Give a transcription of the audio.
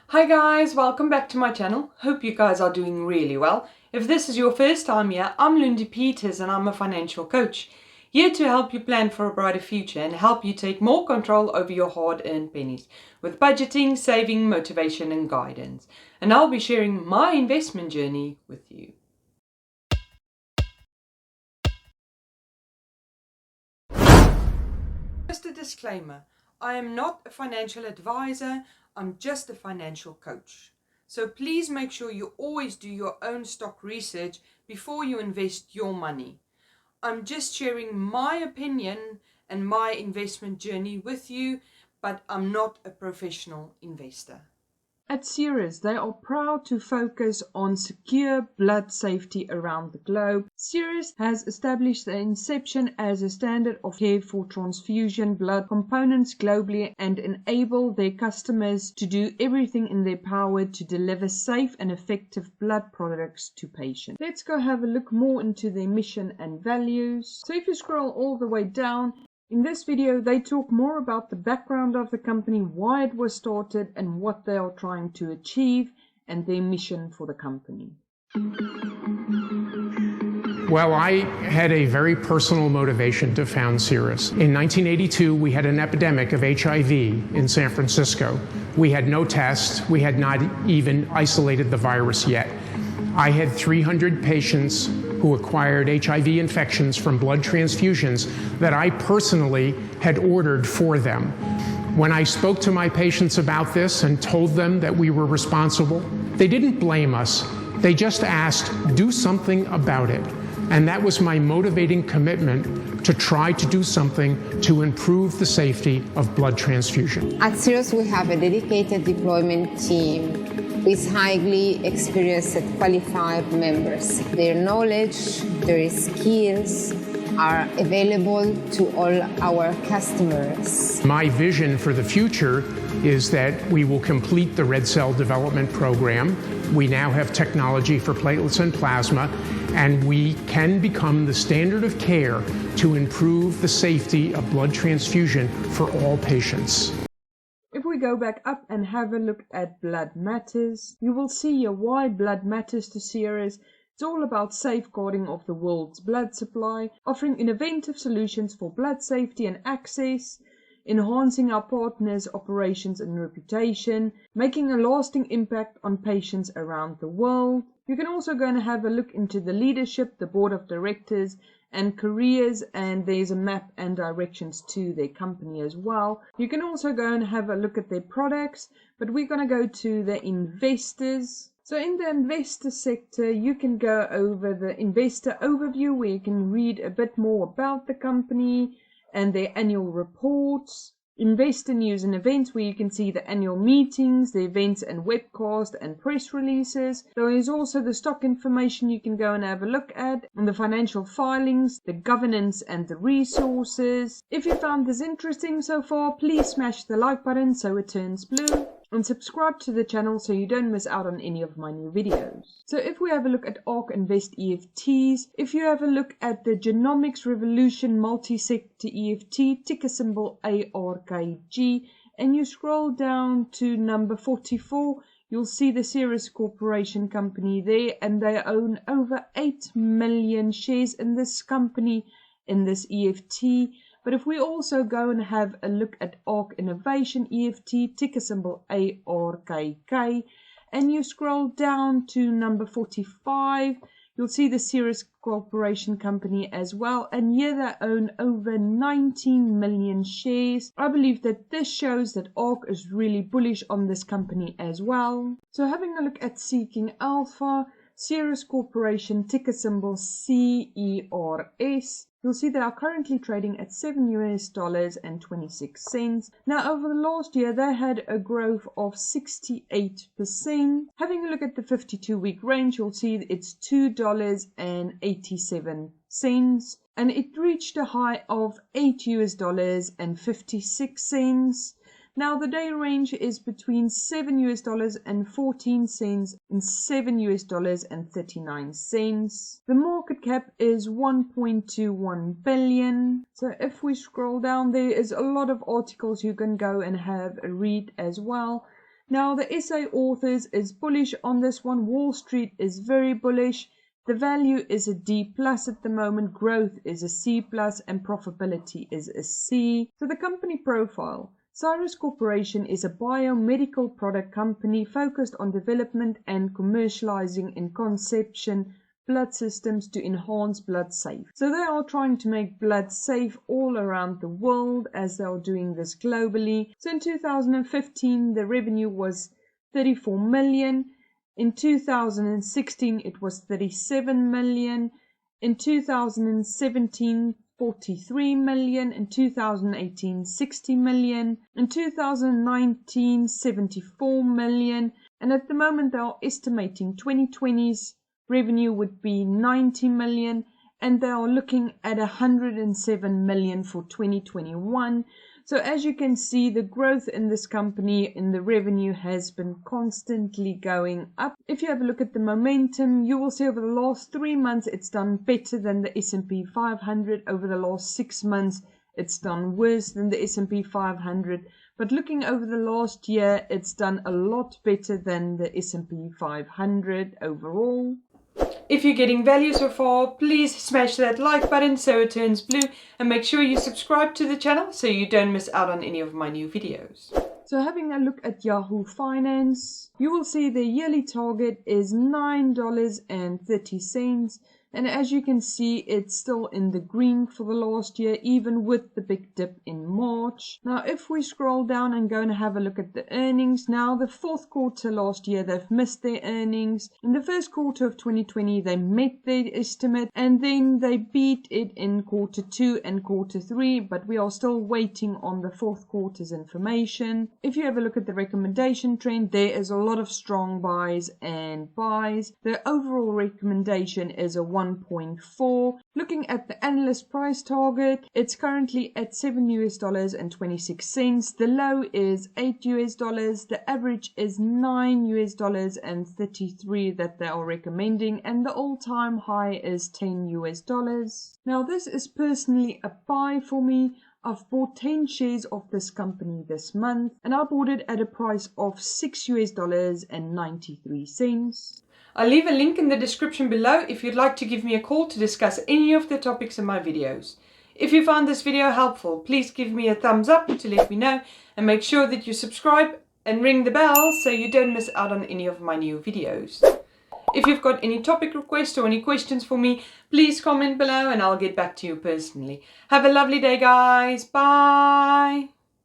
Hi guys, welcome back to my channel. Hope you guys are doing really well. If this is your first time here, I'm Luno Peters and I'm a financial coach. Here to help you plan for a brighter future and help you take more control over your hard-earned pennies with budgeting, saving, motivation and guidance. And I'll be sharing my investment journey with you. Just a disclaimer, I am not a financial advisor, I'm just a financial coach. So please make sure you always do your own stock research before you invest your money. I'm just sharing my opinion and my investment journey with you, but I'm not a professional investor. At Cerus, they are proud to focus on secure blood safety around the globe. Cerus has established the inception as a standard of care for transfusion blood components globally and enable their customers to do everything in their power to deliver safe and effective blood products to patients. Let's go have a look more into their mission and values. So if you scroll all the way down, in this video, they talk more about the background of the company, why it was started, and what they are trying to achieve, and their mission for the company. Well, I had a very personal motivation to found Cerus. In 1982, we had an epidemic of HIV in San Francisco. We had no tests. We had not even isolated the virus yet. I had 300 patients who acquired HIV infections from blood transfusions that I personally had ordered for them. When I spoke to my patients about this and told them that we were responsible, they didn't blame us. They just asked, do something about it. And that was my motivating commitment to try to do something to improve the safety of blood transfusion. At Cerus, we have a dedicated deployment team with highly experienced and qualified members. Their knowledge, their skills are available to all our customers. My vision for the future is that we will complete the red cell development program. We now have technology for platelets and plasma, and we can become the standard of care to improve the safety of blood transfusion for all patients. If we go back up and have a look at Blood Matters, you will see here why blood matters to Cerus. It's all about safeguarding of the world's blood supply, offering innovative solutions for blood safety and access, enhancing our partners' operations and reputation, making a lasting impact on patients around the world. You can also go and have a look into the leadership, the board of directors, and careers, and there's a map and directions to their company as well. You can also go and have a look at their products, but we're going to go to the investors. So in the investor sector, you can go over the investor overview where you can read a bit more about the company and their annual reports. Investor news and events where you can see the annual meetings, the events and webcast and press releases. There is also the stock information you can go and have a look at, and the financial filings, the governance and the resources. If you found this interesting so far, please smash the like button so it turns blue. And subscribe to the channel so you don't miss out on any of my new videos. So if we have a look at Ark Invest EFTs, if you have a look at the Genomics Revolution Multi-Sector EFT, ticker symbol ARKG, and you scroll down to number 44, you'll see the Cerus Corporation company there, and they own over 8 million shares in this company, in this EFT. But if we also go and have a look at Ark Innovation EFT, ticker symbol ARKK, and you scroll down to number 45, you'll see the Cerus Corporation company as well, and here they own over 19 million shares. I believe that this shows that Ark is really bullish on this company as well. So having a look at Seeking Alpha, Cerus Corporation, ticker symbol CERS. You'll see they are currently trading at $7.26. Now, over the last year, they had a growth of 68%. Having a look at the 52-week range, you'll see it's $2.87, and it reached a high of $8.56. Now the day range is between $7.14 and $7.39. The market cap is 1.21 billion. So if we scroll down, there is a lot of articles you can go and have a read as well. Now the essay authors is bullish on this one. Wall Street is very bullish. The value is a D plus at the moment, growth is a C plus, and profitability is a C. So the company profile. Cerus Corporation is a biomedical product company focused on development and commercializing in conception blood systems to enhance blood safe. So they are trying to make blood safe all around the world as they are doing this globally. So in 2015 the revenue was 34 million. In 2016 it was 37 million. In 2017 43 million. In 2018 60 million. In 2019 74 million. And at the moment they are estimating 2020's revenue would be 90 million, and they are looking at 107 million for 2021. So as you can see, the growth in this company in the revenue has been constantly going up. If you have a look at the momentum, you will see over the last 3 months it's done better than the S&P 500. Over the last 6 months it's done worse than the S&P 500. But looking over the last year, it's done a lot better than the S&P 500 overall. If you're getting value so far, please smash that like button so it turns blue, and make sure you subscribe to the channel so you don't miss out on any of my new videos. So having a look at Yahoo Finance, you will see the yearly target is $9.30. And as you can see, it's still in the green for the last year, even with the big dip in March. Now, if we scroll down and go and have a look at the earnings, now the fourth quarter last year, they've missed their earnings. In the first quarter of 2020, they met their estimate, and then they beat it in quarter 2 and quarter 3, but we are still waiting on the fourth quarter's information. If you have a look at the recommendation trend, there is a lot of strong buys and buys. The overall recommendation is a 1.4. Looking at the analyst price target, it's currently at $7.26. The low is $8. The average is $9.33 that they are recommending, and the all-time high is $10. Now this is personally a buy for me. I've bought 10 shares of this company this month, and I bought it at a price of $6.93. I'll leave a link in the description below if you'd like to give me a call to discuss any of the topics in my videos. If you found this video helpful, please give me a thumbs up to let me know, and make sure that you subscribe and ring the bell so you don't miss out on any of my new videos. If you've got any topic requests or any questions for me, please comment below and I'll get back to you personally. Have a lovely day, guys. Bye.